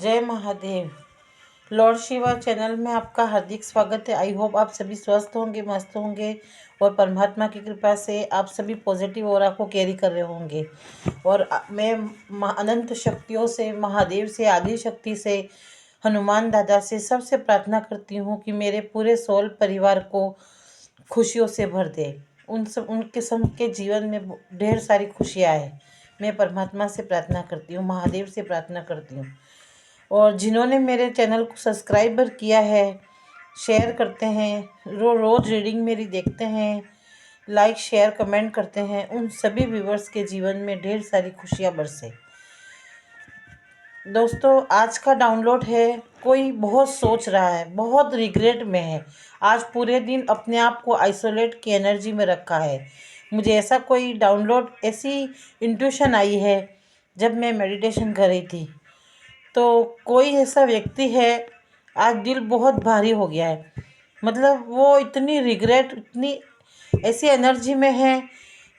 जय Mahadev. Lord Shiva channel में आपका हार्दिक स्वागत है। आई होप आप सभी स्वस्थ होंगे, मस्त होंगे और परमात्मा की कृपा से आप सभी पॉजिटिव ऑरा को कैरी कर रहे होंगे। और मैं अनंत शक्तियों से, महादेव से, आदि शक्ति से, हनुमान दादा से सबसे प्रार्थना करती हूँ कि मेरे पूरे सोल परिवार को खुशियों से भर दे। उनके सबके जीवन में ढेर सारी खुशियाँ हैं। मैं परमात्मा से प्रार्थना करती हूँ, महादेव से प्रार्थना करती हूँ। और जिन्होंने मेरे चैनल को सब्सक्राइबर किया है, शेयर करते हैं, रोज़ रीडिंग मेरी देखते हैं, लाइक शेयर कमेंट करते हैं, उन सभी व्यूवर्स के जीवन में ढेर सारी खुशियाँ बरसे। दोस्तों, आज का डाउनलोड है, कोई बहुत सोच रहा है, बहुत रिग्रेट में है, आज पूरे दिन अपने आप को आइसोलेट की एनर्जी में रखा है। मुझे ऐसा कोई डाउनलोड, ऐसी इंट्यूशन आई है जब मैं मेडिटेशन कर रही थी। तो कोई ऐसा व्यक्ति है, आज दिल बहुत भारी हो गया है। मतलब वो इतनी रिग्रेट, इतनी ऐसी एनर्जी में है,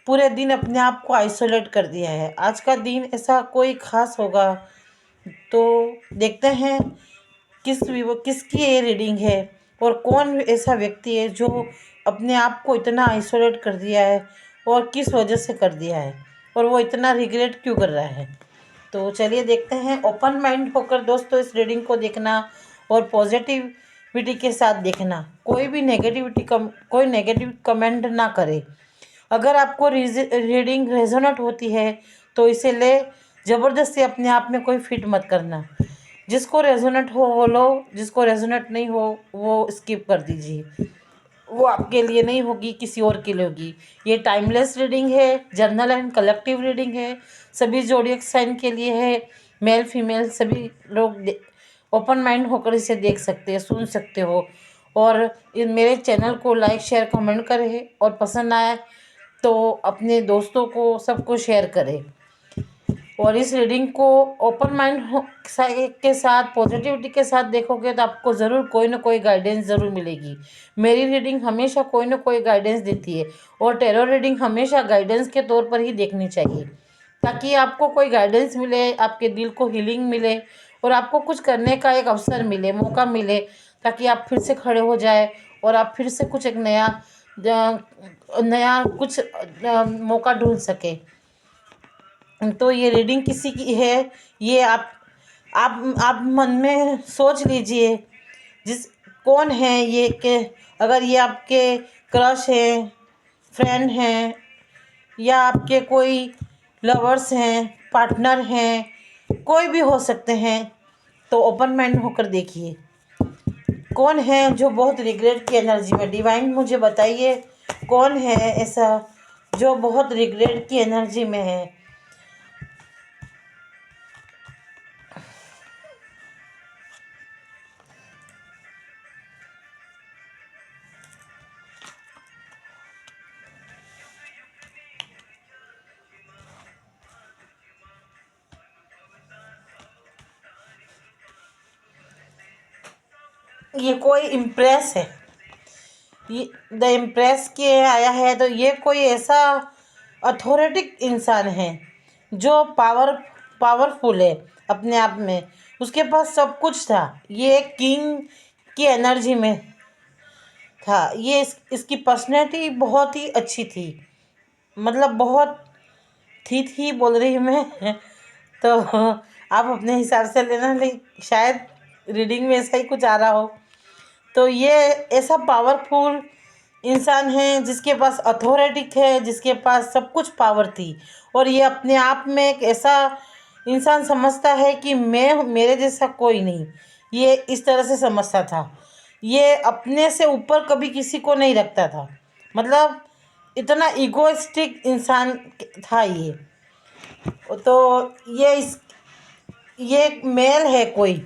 पूरे दिन अपने आप को आइसोलेट कर दिया है। आज का दिन ऐसा कोई ख़ास होगा, तो देखते हैं किसकी ये रीडिंग है और कौन ऐसा व्यक्ति है जो अपने आप को इतना आइसोलेट कर दिया है और किस वजह से कर दिया है और वो इतना रिग्रेट क्यों कर रहा है। तो चलिए देखते हैं। ओपन माइंड होकर दोस्तों इस रीडिंग को देखना और पॉजिटिविटी के साथ देखना। कोई नेगेटिव कमेंट ना करे। अगर आपको रीडिंग रेजोनेट होती है तो इसे ले, ज़बरदस्ती अपने आप में कोई फिट मत करना। जिसको रेजोनेट हो वो लो, जिसको रेजोनेट नहीं हो वो स्किप कर दीजिए। वो आपके लिए नहीं होगी, किसी और के लिए होगी। ये टाइमलेस रीडिंग है, जर्नल एंड कलेक्टिव रीडिंग है, सभी ज़ोडिएक साइन के लिए है। मेल फीमेल सभी लोग ओपन माइंड होकर इसे देख सकते हैं, सुन सकते हो। और मेरे चैनल को लाइक शेयर कमेंट करें और पसंद आए तो अपने दोस्तों को सबको शेयर करें। और इस रीडिंग को ओपन माइंड के साथ, पॉजिटिविटी के साथ देखोगे तो आपको ज़रूर कोई ना कोई गाइडेंस ज़रूर मिलेगी। मेरी रीडिंग हमेशा कोई ना कोई गाइडेंस देती है और टैरो रीडिंग हमेशा गाइडेंस के तौर पर ही देखनी चाहिए, ताकि आपको कोई गाइडेंस मिले, आपके दिल को हीलिंग मिले और आपको कुछ करने का एक अवसर मिले, मौका मिले, ताकि आप फिर से खड़े हो जाए और आप फिर से कुछ एक नया कुछ मौका ढूंढ सके। तो ये रीडिंग किसी की है, ये आप मन में सोच लीजिए जिस कौन है ये, के अगर ये आपके क्रश हैं, फ्रेंड हैं, या आपके कोई लवर्स हैं, पार्टनर हैं, कोई भी हो सकते हैं। तो ओपन माइंड होकर देखिए कौन है जो बहुत रिग्रेट की एनर्जी में। डिवाइन मुझे बताइए कौन है ऐसा जो बहुत रिग्रेट की एनर्जी में है। ये कोई इम्प्रेस है, ये द इम्प्रेस के आया है। तो ये कोई ऐसा अथॉरिटिक इंसान है जो पावरफुल है अपने आप में, उसके पास सब कुछ था। ये एक किंग की एनर्जी में था। इसकी पर्सनैलिटी बहुत ही अच्छी थी, मतलब बहुत थी बोल रही हूँ मैं तो आप अपने हिसाब से लेना, लेकिन शायद रीडिंग में ऐसा ही कुछ आ रहा हो। तो ये ऐसा पावरफुल इंसान है जिसके पास अथॉरिटी है, जिसके पास सब कुछ पावर थी। और ये अपने आप में एक ऐसा इंसान समझता है कि मेरे जैसा कोई नहीं, ये इस तरह से समझता था। ये अपने से ऊपर कभी किसी को नहीं रखता था, मतलब इतना इगोइस्टिक इंसान था ये। तो ये एक मेल है कोई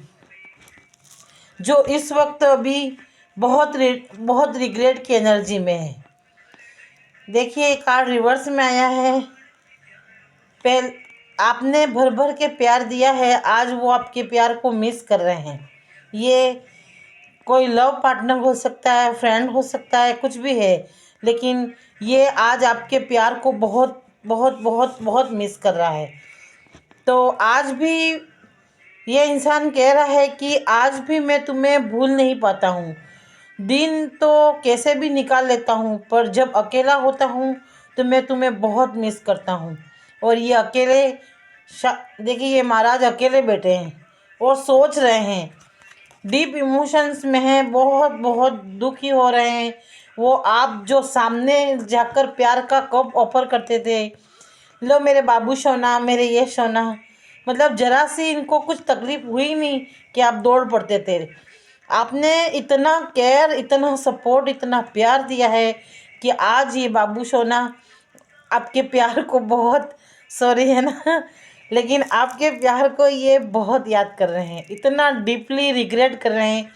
जो इस वक्त अभी बहुत रिग्रेट की एनर्जी में है। देखिए कार्ड रिवर्स में आया है। पहले आपने भर भर के प्यार दिया है, आज वो आपके प्यार को मिस कर रहे हैं। ये कोई लव पार्टनर हो सकता है, फ्रेंड हो सकता है, कुछ भी है, लेकिन ये आज आपके प्यार को बहुत बहुत बहुत बहुत मिस कर रहा है। तो आज भी ये इंसान कह रहा है कि आज भी मैं तुम्हें भूल नहीं पाता हूँ। दिन तो कैसे भी निकाल लेता हूँ, पर जब अकेला होता हूँ तो मैं तुम्हें बहुत मिस करता हूँ। और ये अकेले देखिए, ये महाराज अकेले बैठे हैं और सोच रहे हैं, डीप इमोशंस में हैं, बहुत बहुत दुखी हो रहे हैं। वो आप जो सामने जाकर प्यार का कप ऑफर करते थे, लो मेरे बाबू सोना, मेरे ये सोना, मतलब जरा सी इनको कुछ तकलीफ हुई नहीं कि आप दौड़ पड़ते थे। आपने इतना केयर, इतना सपोर्ट, इतना प्यार दिया है कि आज ये बाबू सोना आपके प्यार को बहुत, सॉरी है ना, लेकिन आपके प्यार को ये बहुत याद कर रहे हैं, इतना डीपली रिग्रेट कर रहे हैं।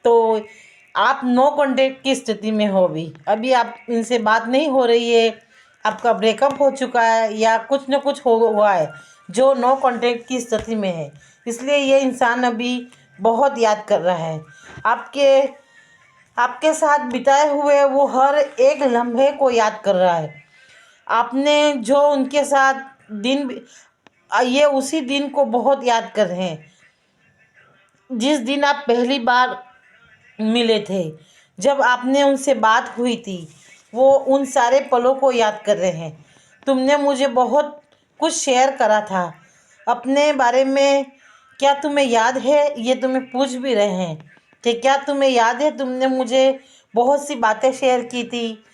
तो आप नो कांटेक्ट की स्थिति में हो अभी आप इनसे बात नहीं हो रही है, आपका ब्रेकअप हो चुका है या कुछ न कुछ हो हुआ है जो नो कांटेक्ट की स्थिति में है। इसलिए ये इंसान अभी बहुत याद कर रहा है आपके आपके साथ बिताए हुए वो हर एक लम्हे को याद कर रहा है। आपने जो उनके साथ दिन, ये उसी दिन को बहुत याद कर रहे हैं जिस दिन आप पहली बार मिले थे, जब आपने उनसे बात हुई थी। वो उन सारे पलों को याद कर रहे हैं। तुमने मुझे बहुत कुछ शेयर करा था अपने बारे में, क्या तुम्हें याद है? ये तुम्हें पूछ भी रहे हैं कि क्या तुम्हें याद है, तुमने मुझे बहुत सी बातें शेयर की थी,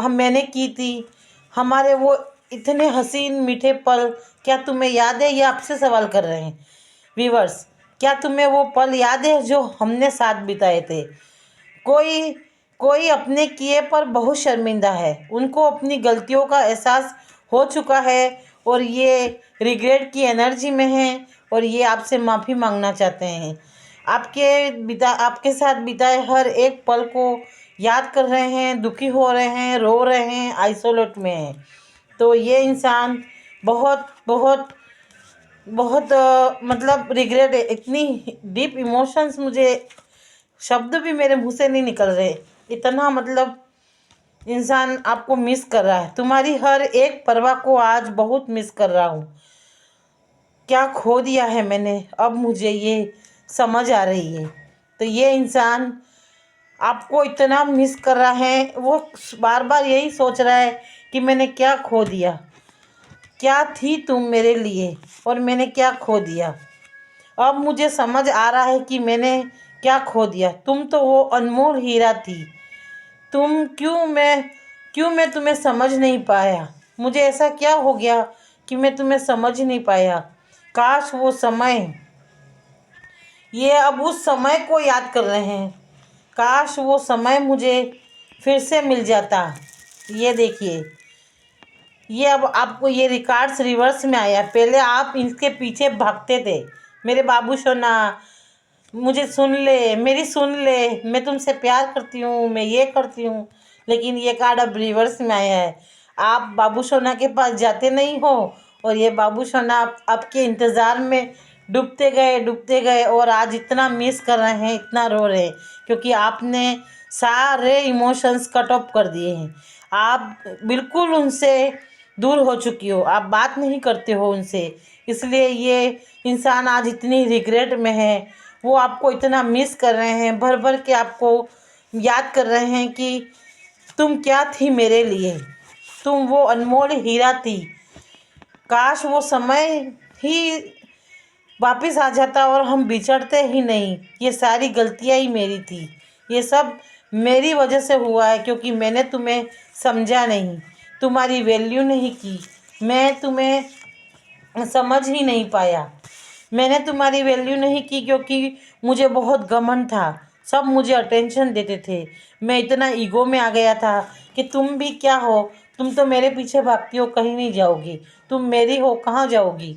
मैंने की थी, हमारे वो इतने हसीन मीठे पल, क्या तुम्हें याद है? ये आपसे सवाल कर रहे हैं व्यूवर्स, क्या तुम्हें वो पल याद है जो हमने साथ बिताए थे? कोई कोई अपने किए पर बहुत शर्मिंदा है, उनको अपनी गलतियों का एहसास हो चुका है और ये रिग्रेट की एनर्जी में हैं और ये आपसे माफ़ी मांगना चाहते हैं। आपके साथ बिताए हर एक पल को याद कर रहे हैं, दुखी हो रहे हैं, रो रहे हैं, आइसोलेट में हैं। तो ये इंसान बहुत बहुत बहुत मतलब रिग्रेट है। इतनी डीप इमोशंस, मुझे शब्द भी मेरे मुंह से नहीं निकल रहे, इतना मतलब इंसान आपको मिस कर रहा है। तुम्हारी हर एक परवाह को आज बहुत मिस कर रहा हूँ। क्या खो दिया है मैंने, अब मुझे ये समझ आ रही है। तो ये इंसान आपको इतना मिस कर रहा है, वो बार बार यही सोच रहा है कि मैंने क्या खो दिया, क्या थी तुम मेरे लिए और मैंने क्या खो दिया। अब मुझे समझ आ रहा है कि मैंने क्या खो दिया। तुम तो वो अनमोल हीरा थी। क्यों मैं तुम्हें समझ नहीं पाया? मुझे ऐसा क्या हो गया कि मैं तुम्हें समझ नहीं पाया? काश वो समय, ये अब उस समय को याद कर रहे हैं, काश वो समय मुझे फिर से मिल जाता। ये देखिए, ये अब आपको ये रिकॉर्ड्स रिवर्स में आया। पहले आप इनके पीछे भागते थे, मेरे बाबू सोना मुझे सुन ले, मेरी सुन ले, मैं तुमसे प्यार करती हूँ, मैं ये करती हूँ। लेकिन ये कार्ड अब रिवर्स में आया है। आप बाबू सोना के पास जाते नहीं हो और ये बाबू सोना आपके इंतज़ार में डूबते गए और आज इतना मिस कर रहे हैं, इतना रो रहे हैं, क्योंकि आपने सारे इमोशंस कट ऑफ कर दिए हैं। आप बिल्कुल उनसे दूर हो चुकी हो, आप बात नहीं करते हो उनसे। इसलिए ये इंसान आज इतनी रिग्रेट में है। वो आपको इतना मिस कर रहे हैं, भर भर के आपको याद कर रहे हैं कि तुम क्या थी मेरे लिए, तुम वो अनमोल हीरा थी। काश वो समय ही वापस आ जाता और हम बिछड़ते ही नहीं। ये सारी गलतियाँ ही मेरी थी, ये सब मेरी वजह से हुआ है, क्योंकि मैंने तुम्हें समझा नहीं, तुम्हारी वैल्यू नहीं की, मैं तुम्हें समझ ही नहीं पाया। मैंने तुम्हारी वैल्यू नहीं की क्योंकि मुझे बहुत घमंड था, सब मुझे अटेंशन देते थे। मैं इतना ईगो में आ गया था कि तुम भी क्या हो, तुम तो मेरे पीछे भागती हो, कहीं नहीं जाओगी, तुम मेरी हो, कहाँ जाओगी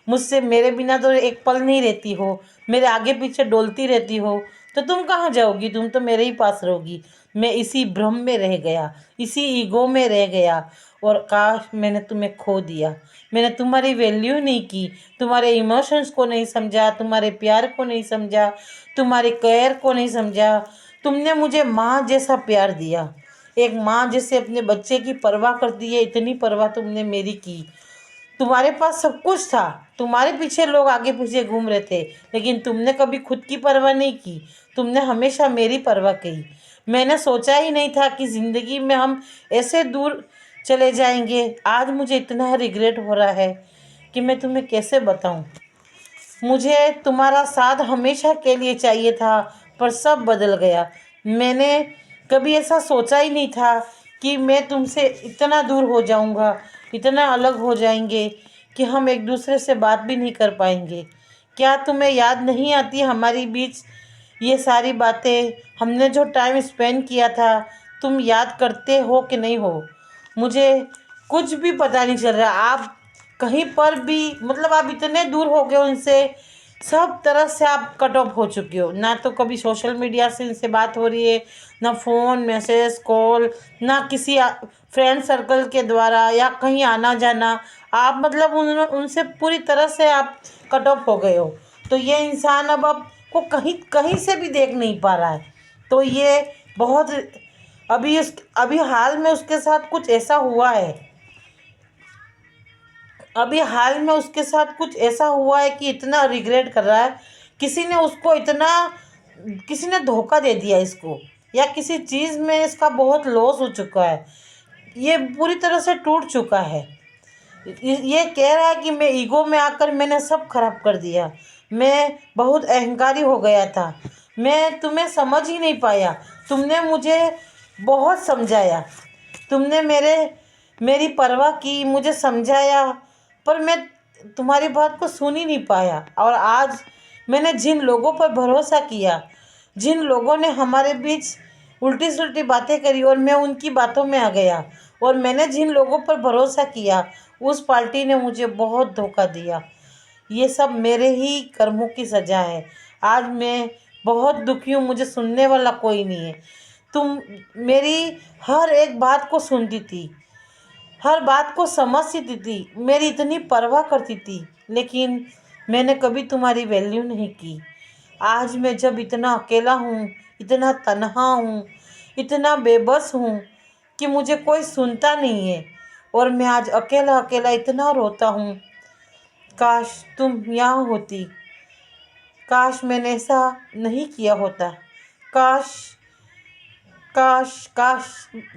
मुझसे, मेरे बिना तो एक पल नहीं रहती हो, मेरे आगे पीछे डोलती रहती हो, तो तुम कहाँ जाओगी, तुम तो मेरे ही पास रहोगी। मैं इसी भ्रम में रह गया, इसी ईगो में रह गया और काश मैंने तुम्हें खो दिया। मैंने तुम्हारी वैल्यू नहीं की, तुम्हारे इमोशंस को नहीं समझा, तुम्हारे प्यार को नहीं समझा, तुम्हारे केयर को नहीं समझा। तुमने मुझे माँ जैसा प्यार दिया, एक माँ जैसे अपने बच्चे की परवाह करती है, इतनी परवाह तुमने मेरी की। तुम्हारे पास सब कुछ था, तुम्हारे पीछे लोग आगे पीछे घूम रहे थे, लेकिन तुमने कभी खुद की परवाह नहीं की। तुमने हमेशा मेरी परवाह की। मैंने सोचा ही नहीं था कि ज़िंदगी में हम ऐसे दूर चले जाएंगे। आज मुझे इतना रिग्रेट हो रहा है कि मैं तुम्हें कैसे बताऊं। मुझे तुम्हारा साथ हमेशा के लिए चाहिए था, पर सब बदल गया। मैंने कभी ऐसा सोचा ही नहीं था कि मैं तुमसे इतना दूर हो जाऊंगा, इतना अलग हो जाएंगे कि हम एक दूसरे से बात भी नहीं कर पाएंगे। क्या तुम्हें याद नहीं आती हमारी बीच ये सारी बातें, हमने जो टाइम स्पेंड किया था? तुम याद करते हो कि नहीं हो? मुझे कुछ भी पता नहीं चल रहा। आप कहीं पर भी, मतलब आप इतने दूर हो गए उनसे, सब तरह से आप कट ऑफ हो चुके हो। ना तो कभी सोशल मीडिया से इनसे बात हो रही है, ना फ़ोन मैसेज कॉल, ना किसी फ्रेंड सर्कल के द्वारा या कहीं आना जाना। आप मतलब उनसे पूरी तरह से आप कट ऑफ हो गए हो। तो ये इंसान अब आपको कहीं कहीं से भी देख नहीं पा रहा है। तो ये बहुत, अभी हाल में उसके साथ कुछ ऐसा हुआ है, अभी हाल में उसके साथ कुछ ऐसा हुआ है कि इतना रिग्रेट कर रहा है। किसी ने उसको इतना, किसी ने धोखा दे दिया इसको, या किसी चीज़ में इसका बहुत लॉस हो चुका है। ये पूरी तरह से टूट चुका है। ये कह रहा है कि मैं ईगो में आकर मैंने सब खराब कर दिया, मैं बहुत अहंकारी हो गया था, मैं तुम्हें समझ ही नहीं पाया। तुमने मुझे बहुत समझाया, तुमने मेरी परवाह की, मुझे समझाया, पर मैं तुम्हारी बात को सुन ही नहीं पाया। और आज मैंने जिन लोगों पर भरोसा किया, जिन लोगों ने हमारे बीच उल्टी सुल्टी बातें करी और मैं उनकी बातों में आ गया, और मैंने जिन लोगों पर भरोसा किया उस पार्टी ने मुझे बहुत धोखा दिया। ये सब मेरे ही कर्मों की सज़ा है। आज मैं बहुत दुखी हूँ, मुझे सुनने वाला कोई नहीं है। तुम मेरी हर एक बात को सुनती थी, हर बात को समझती थी, मेरी इतनी परवाह करती थी, लेकिन मैंने कभी तुम्हारी वैल्यू नहीं की। आज मैं जब इतना अकेला हूँ, इतना तन्हा हूँ, इतना बेबस हूँ कि मुझे कोई सुनता नहीं है, और मैं आज अकेला अकेला इतना रोता हूँ। काश तुम यहाँ होती, काश मैंने ऐसा नहीं किया होता। काश काश काश।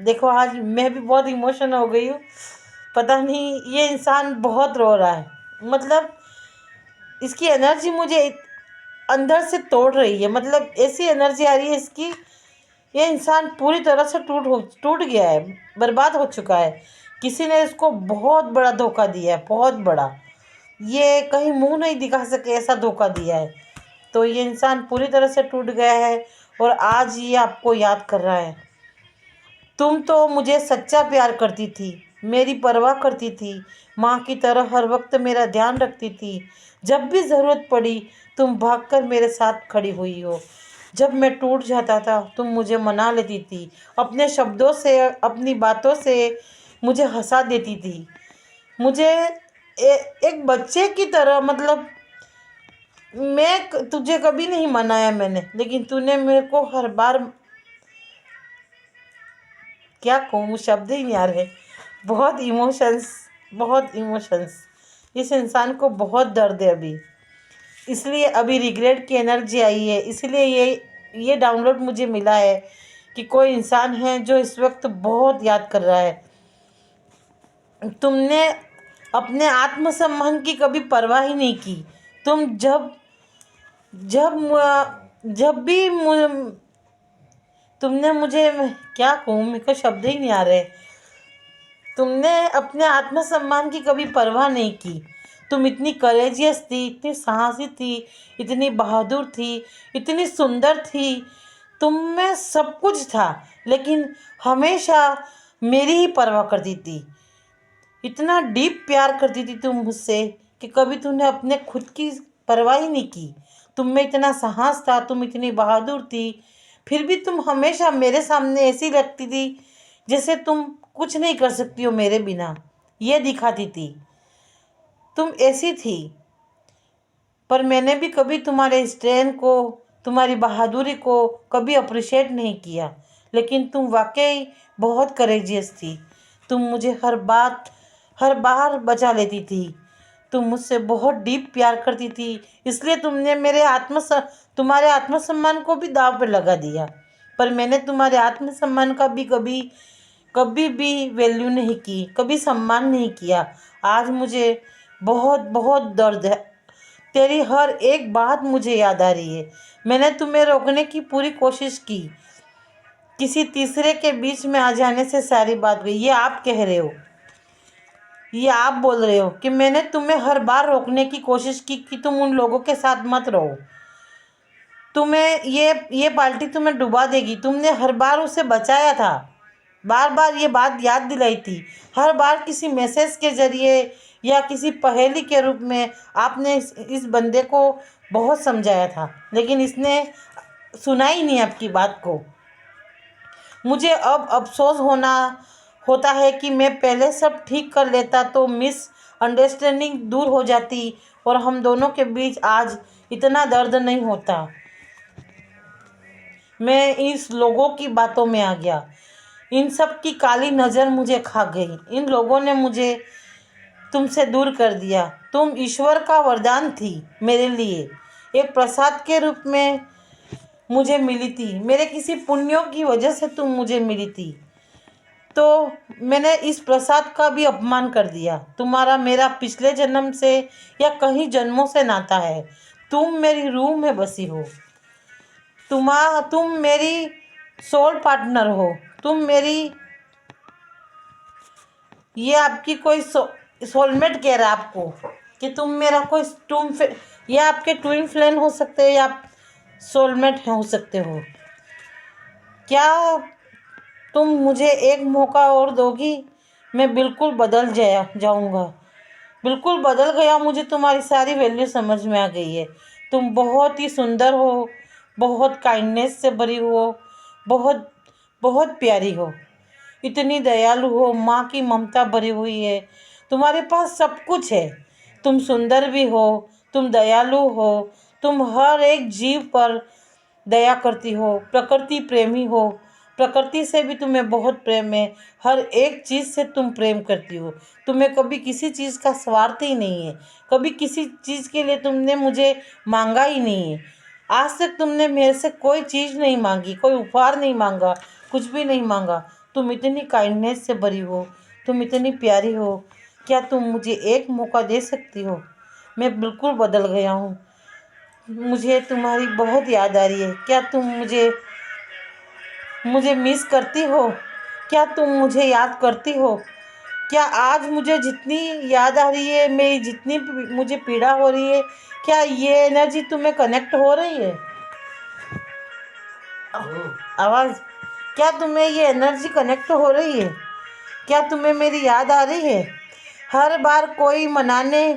देखो आज मैं भी बहुत इमोशन हो गई हूँ। पता नहीं, ये इंसान बहुत रो रहा है, मतलब इसकी एनर्जी मुझे अंदर से तोड़ रही है। मतलब ऐसी एनर्जी आ रही है इसकी, ये इंसान पूरी तरह से टूट गया है, बर्बाद हो चुका है। किसी ने इसको बहुत बड़ा धोखा दिया है, बहुत बड़ा। ये कहीं मुंह नहीं दिखा सके ऐसा धोखा दिया है। तो ये इंसान पूरी तरह से टूट गया है, और आज ये आपको याद कर रहा है। तुम तो मुझे सच्चा प्यार करती थी, मेरी परवाह करती थी, माँ की तरह हर वक्त मेरा ध्यान रखती थी। जब भी ज़रूरत पड़ी तुम भागकर मेरे साथ खड़ी हुई हो। जब मैं टूट जाता था तुम मुझे मना लेती थी, अपने शब्दों से, अपनी बातों से मुझे हंसा देती थी। मुझे एक बच्चे की तरह, मतलब मैं तुझे कभी नहीं मनाया मैंने, लेकिन तूने मेरे को हर बार, क्या कहूँ, शब्द ही नहीं आ रहे। बहुत इमोशंस, बहुत इमोशंस। इस इंसान को बहुत दर्द है अभी, इसलिए अभी रिग्रेट की एनर्जी आई है। इसलिए ये डाउनलोड मुझे मिला है कि कोई इंसान है जो इस वक्त बहुत याद कर रहा है। तुमने अपने आत्मसम्मान की कभी परवाह ही नहीं की। तुम जब जब जब भी तुमने मुझे, क्या कहूँ, मेरे को शब्द ही नहीं आ रहे। तुमने अपने आत्मसम्मान की कभी परवाह नहीं की। तुम इतनी करेजियस थी, इतनी साहसी थी, इतनी बहादुर थी, इतनी सुंदर थी, तुम में सब कुछ था, लेकिन हमेशा मेरी ही परवाह करती थी। इतना डीप प्यार करती थी तुम मुझसे कि कभी तुमने अपने खुद की परवाह ही नहीं की। तुम में इतना साहस था, तुम इतनी बहादुर थी, फिर भी तुम हमेशा मेरे सामने ऐसी लगती थी जैसे तुम कुछ नहीं कर सकती हो मेरे बिना। ये दिखाती थी, तुम ऐसी थी। पर मैंने भी कभी तुम्हारे स्ट्रेंथ को, तुम्हारी बहादुरी को कभी अप्रिशिएट नहीं किया। लेकिन तुम वाकई बहुत करेजियस थी। तुम मुझे हर बार बचा लेती थी। तुम मुझसे बहुत डीप प्यार करती थी, इसलिए तुमने तुम्हारे आत्मसम्मान को भी दाव पे लगा दिया। पर मैंने तुम्हारे आत्मसम्मान का भी कभी कभी भी वैल्यू नहीं की, कभी सम्मान नहीं किया। आज मुझे बहुत बहुत दर्द है। तेरी हर एक बात मुझे याद आ रही है। मैंने तुम्हें रोकने की पूरी कोशिश की, किसी तीसरे के बीच में आ जाने से सारी बात गई। ये आप कह रहे हो, ये आप बोल रहे हो कि मैंने तुम्हें हर बार रोकने की कोशिश की कि तुम उन लोगों के साथ मत रहो, तुम्हें ये पार्टी तुम्हें डुबा देगी। तुमने हर बार उसे बचाया था, बार बार ये बात याद दिलाई थी। हर बार किसी मैसेज के जरिए या किसी पहेली के रूप में आपने इस बंदे को बहुत समझाया था, लेकिन इसने सुना ही नहीं आपकी बात को। मुझे अब अफसोस होता है कि मैं पहले सब ठीक कर लेता तो मिस अंडरस्टैंडिंग दूर हो जाती और हम दोनों के बीच आज इतना दर्द नहीं होता। मैं इस लोगों की बातों में आ गया, इन सब की काली नज़र मुझे खा गई। इन लोगों ने मुझे तुमसे दूर कर दिया। तुम ईश्वर का वरदान थी मेरे लिए, एक प्रसाद के रूप में मुझे मिली थी। मेरे किसी पुण्यों की वजह से तुम मुझे मिली थी, तो मैंने इस प्रसाद का भी अपमान कर दिया। तुम्हारा मेरा पिछले जन्म से या कहीं जन्मों से नाता है। तुम मेरी रूह में बसी हो, तुम मेरी सोल पार्टनर हो। तुम मेरी ये आपकी कोई सोलमेट कह रहा है आपको कि तुम मेरा कोई ये आपके ट्विन फ्लेम हो सकते हो या आप सोलमेट हो सकते हो। क्या तुम मुझे एक मौका और दोगी? मैं बिल्कुल बदल जाऊंगा, बिल्कुल बदल गया। मुझे तुम्हारी सारी वैल्यू समझ में आ गई है। तुम बहुत ही सुंदर हो, बहुत काइंडनेस से भरी हो, बहुत बहुत प्यारी हो, इतनी दयालु हो, माँ की ममता भरी हुई है। तुम्हारे पास सब कुछ है। तुम सुंदर भी हो, तुम दयालु हो, तुम हर एक जीव पर दया करती हो, प्रकृति प्रेमी हो, प्रकृति से भी तुम्हें बहुत प्रेम है। हर एक चीज़ से तुम प्रेम करती हो। तुम्हें कभी किसी चीज़ का स्वार्थ ही नहीं है, कभी किसी चीज़ के लिए तुमने मुझे मांगा ही नहीं है। आज तक तुमने मेरे से कोई चीज़ नहीं मांगी, कोई उपहार नहीं मांगा, कुछ भी नहीं मांगा। तुम इतनी काइंडनेस से भरी हो, तुम इतनी प्यारी हो। क्या तुम मुझे एक मौका दे सकती हो? मैं बिल्कुल बदल गया हूँ। मुझे तुम्हारी बहुत याद आ रही है। क्या तुम मुझे मुझे मिस करती हो? क्या तुम मुझे याद करती हो? क्या आज मुझे जितनी याद आ रही है, मेरी जितनी मुझे पीड़ा हो रही है, क्या ये एनर्जी तुम्हें कनेक्ट हो रही है? आवाज़, क्या तुम्हें ये एनर्जी कनेक्ट हो रही है? क्या तुम्हें मेरी याद आ रही है? हर बार कोई मनाने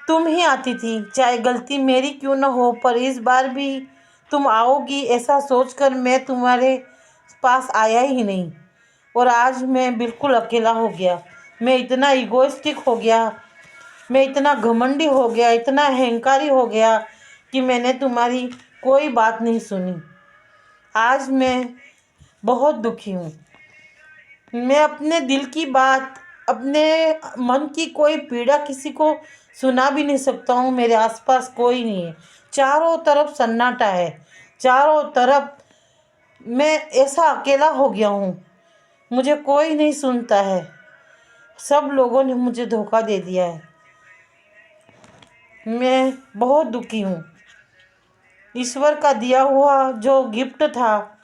तुम ही आती थी, चाहे गलती मेरी क्यों न हो, पर इस बार भी तुम आओगी ऐसा सोचकर मैं तुम्हारे पास आया ही नहीं। और आज मैं बिल्कुल अकेला हो गया। मैं इतना इगोइस्टिक हो गया, मैं इतना घमंडी हो गया, इतना अहंकारी हो गया कि मैंने तुम्हारी कोई बात नहीं सुनी। आज मैं बहुत दुखी हूँ। मैं अपने दिल की बात, अपने मन की कोई पीड़ा किसी को सुना भी नहीं सकता हूँ। मेरे आसपास कोई नहीं है, चारों तरफ सन्नाटा है, चारों तरफ मैं ऐसा अकेला हो गया हूँ। मुझे कोई नहीं सुनता है, सब लोगों ने मुझे धोखा दे दिया है। मैं बहुत दुखी हूँ। ईश्वर का दिया हुआ जो गिफ्ट था,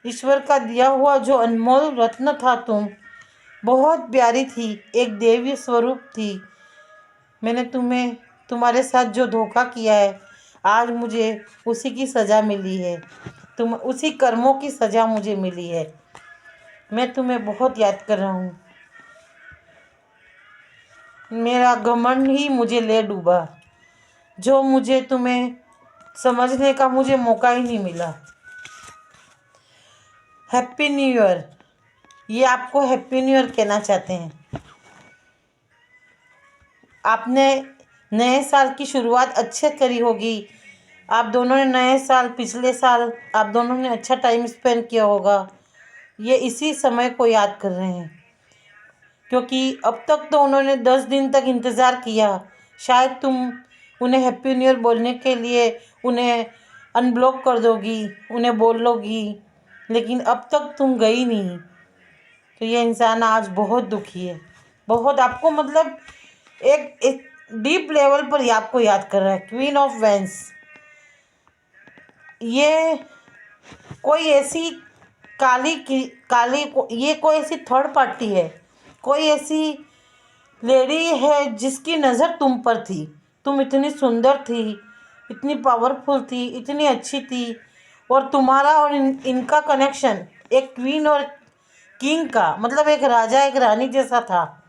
ईश्वर का दिया हुआ जो अनमोल रत्न था, तुम बहुत प्यारी थी, एक देवी स्वरूप थी। मैंने तुम्हारे साथ जो धोखा किया है, आज मुझे उसी की सज़ा मिली है। उसी कर्मों की सज़ा मुझे मिली है। मैं तुम्हें बहुत याद कर रहा हूँ। मेरा घमंड ही मुझे ले डूबा, जो मुझे तुम्हें समझने का मुझे मौका ही नहीं मिला। Happy new year. ये आपको हैप्पी न्यू ईयर कहना चाहते हैं। आपने नए साल की शुरुआत अच्छे करी होगी। आप दोनों ने नए साल, पिछले साल आप दोनों ने अच्छा टाइम स्पेंड किया होगा। ये इसी समय को याद कर रहे हैं। क्योंकि अब तक तो उन्होंने 10 दिन तक इंतज़ार किया। शायद तुम उन्हें हैप्पी न्यू ईयर बोलने के लिए उन्हें अनब्लॉक कर दोगी, उन्हें बोलोगी, लेकिन अब तक तुम गई नहीं। तो ये इंसान आज बहुत दुखी है, बहुत आपको मतलब एक डीप लेवल पर ये आपको याद कर रहा है। क्वीन ऑफ वेंस, ये कोई ऐसी ये कोई ऐसी थर्ड पार्टी है, कोई ऐसी लेडी है जिसकी नज़र तुम पर थी। तुम इतनी सुंदर थी, इतनी पावरफुल थी, इतनी अच्छी थी, और तुम्हारा और इनका कनेक्शन एक क्वीन और किंग का, मतलब एक राजा एक रानी जैसा था।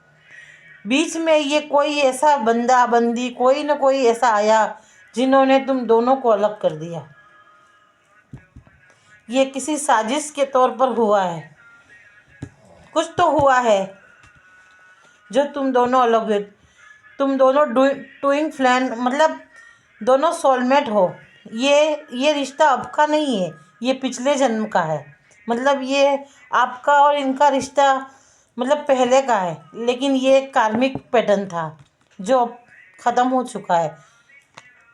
बीच में ये कोई ऐसा बंदा बंदी कोई ना कोई ऐसा आया जिन्होंने तुम दोनों को अलग कर दिया। ये किसी साजिश के तौर पर हुआ है, कुछ तो हुआ है जो तुम दोनों अलग हुए। तुम दोनों ट्विन फ्लेम, मतलब दोनों सोलमेट हो। ये रिश्ता अब का नहीं है, ये पिछले जन्म का है। मतलब ये आपका और इनका रिश्ता मतलब पहले का है, लेकिन ये एक कार्मिक पैटर्न था जो अब ख़त्म हो चुका है।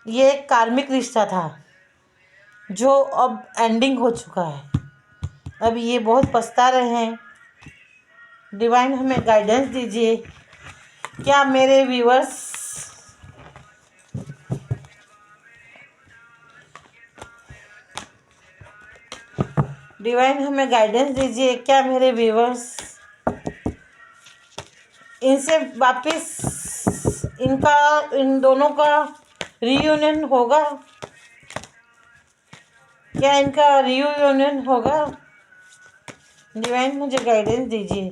ये एक कार्मिक रिश्ता था जो अब एंडिंग हो चुका है। अब ये बहुत पछता रहे हैं। डिवाइन हमें गाइडेंस दीजिए। क्या मेरे व्यूअर्स डिवाइन हमें गाइडेंस दीजिए। क्या मेरे व्यूअर्स इनसे वापस इन दोनों का रीयूनियन होगा? क्या इनका रीयूनियन होगा? डिवाइन मुझे गाइडेंस दीजिए।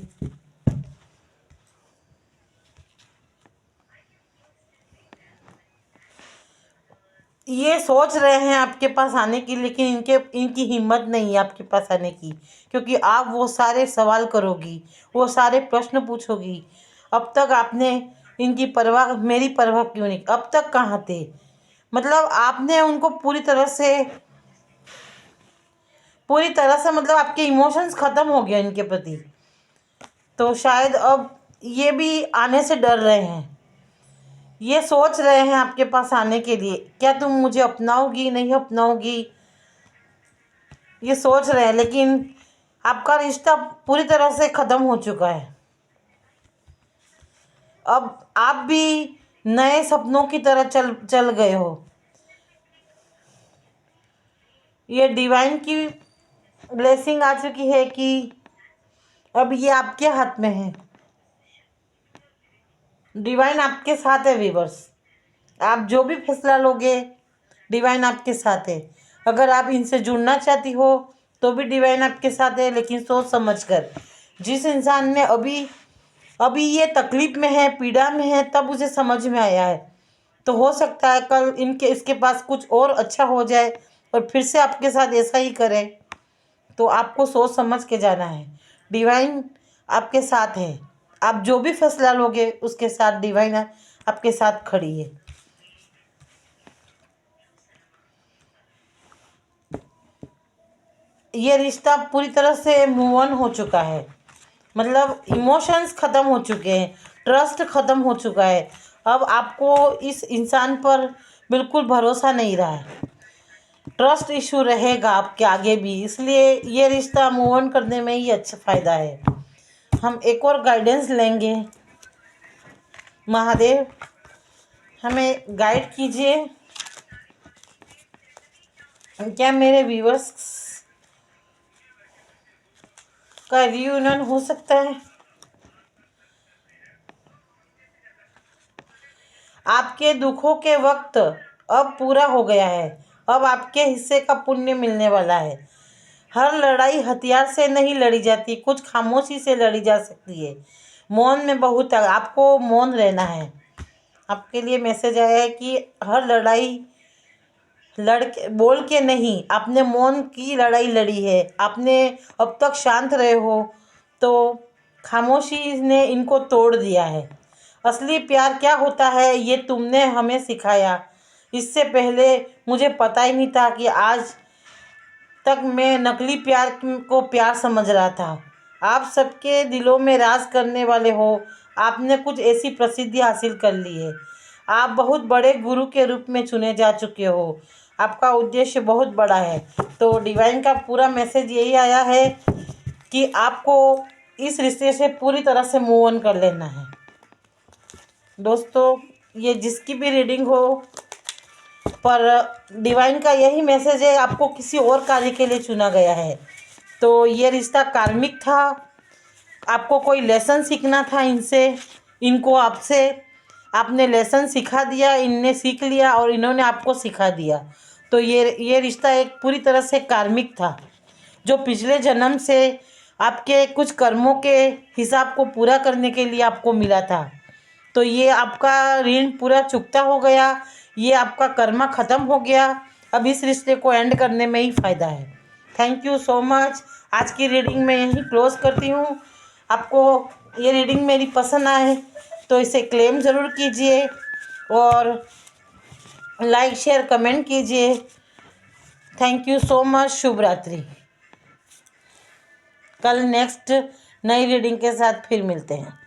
ये सोच रहे हैं आपके पास आने की, लेकिन इनकी हिम्मत नहीं है आपके पास आने की, क्योंकि आप वो सारे सवाल करोगी, वो सारे प्रश्न पूछोगी। अब तक आपने इनकी परवाह, मेरी परवाह क्यों नहीं? अब तक कहाँ थे? मतलब आपने उनको पूरी तरह से मतलब आपके इमोशंस ख़त्म हो गए इनके प्रति। तो शायद अब ये भी आने से डर रहे हैं। ये सोच रहे हैं आपके पास आने के लिए, क्या तुम मुझे अपनाओगी नहीं अपनाओगी, ये सोच रहे हैं। लेकिन आपका रिश्ता पूरी तरह से ख़त्म हो चुका है। अब आप भी नए सपनों की तरह चल गए हो। ये डिवाइन की ब्लेसिंग आ चुकी है कि अब ये आपके हाथ में है। डिवाइन आपके साथ है वीवर्स। आप जो भी फैसला लोगे, डिवाइन आपके साथ है। अगर आप इनसे जुड़ना चाहती हो तो भी डिवाइन आपके साथ है, लेकिन सोच समझ कर। जिस इंसान ने अभी ये तकलीफ़ में है, पीड़ा में है, तब उसे समझ में आया है। तो हो सकता है कल इसके पास कुछ और अच्छा हो जाए और फिर से आपके साथ ऐसा ही करे। तो आपको सोच समझ के जाना है। डिवाइन आपके साथ है। आप जो भी फैसला लोगे उसके साथ डिवाइन आपके साथ खड़ी है। ये रिश्ता पूरी तरह से मूव ऑन हो चुका है। मतलब इमोशंस ख़त्म हो चुके हैं, ट्रस्ट ख़त्म हो चुका है। अब आपको इस इंसान पर बिल्कुल भरोसा नहीं रहा है। ट्रस्ट इशू रहेगा आपके आगे भी, इसलिए ये रिश्ता मूव ऑन करने में ही अच्छा फ़ायदा है। हम एक और गाइडेंस लेंगे। महादेव हमें गाइड कीजिए। क्या मेरे व्यूअर्स का रियूनियन हो सकता है? आपके दुखों के वक्त अब पूरा हो गया है। अब आपके हिस्से का पुण्य मिलने वाला है। हर लड़ाई हथियार से नहीं लड़ी जाती, कुछ खामोशी से लड़ी जा सकती है। मौन में बहुत आपको मौन रहना है। आपके लिए मैसेज आया है कि हर लड़ाई बोल के नहीं, आपने मौन की लड़ाई लड़ी है। आपने अब तक शांत रहे हो, तो खामोशी ने इनको तोड़ दिया है। असली प्यार क्या होता है ये तुमने हमें सिखाया। इससे पहले मुझे पता ही नहीं था कि आज तक मैं नकली प्यार को प्यार समझ रहा था। आप सबके दिलों में राज करने वाले हो। आपने कुछ ऐसी प्रसिद्धि हासिल कर ली है। आप बहुत बड़े गुरु के रूप में चुने जा चुके हो। आपका उद्देश्य बहुत बड़ा है। तो डिवाइन का पूरा मैसेज यही आया है कि आपको इस रिश्ते से पूरी तरह से मूव ऑन कर लेना है। दोस्तों, ये जिसकी भी रीडिंग हो, पर डिवाइन का यही मैसेज है, आपको किसी और कार्य के लिए चुना गया है। तो ये रिश्ता कार्मिक था। आपको कोई लेसन सीखना था इनसे, इनको आपसे। आपने लेसन सिखा दिया, इनने सीख लिया और इन्होंने आपको सिखा दिया। तो ये रिश्ता एक पूरी तरह से कार्मिक था, जो पिछले जन्म से आपके कुछ कर्मों के हिसाब को पूरा करने के लिए आपको मिला था। तो ये आपका ऋण पूरा चुकता हो गया। ये आपका कर्मा ख़त्म हो गया। अब इस रिश्ते को एंड करने में ही फ़ायदा है। Thank you so much. आज की रीडिंग मैं यहीं क्लोज़ करती हूँ। आपको ये रीडिंग मेरी पसंद आए तो इसे क्लेम ज़रूर कीजिए और लाइक शेयर कमेंट कीजिए। Thank you so much. शुभ रात्रि। कल नेक्स्ट नई रीडिंग के साथ फिर मिलते हैं।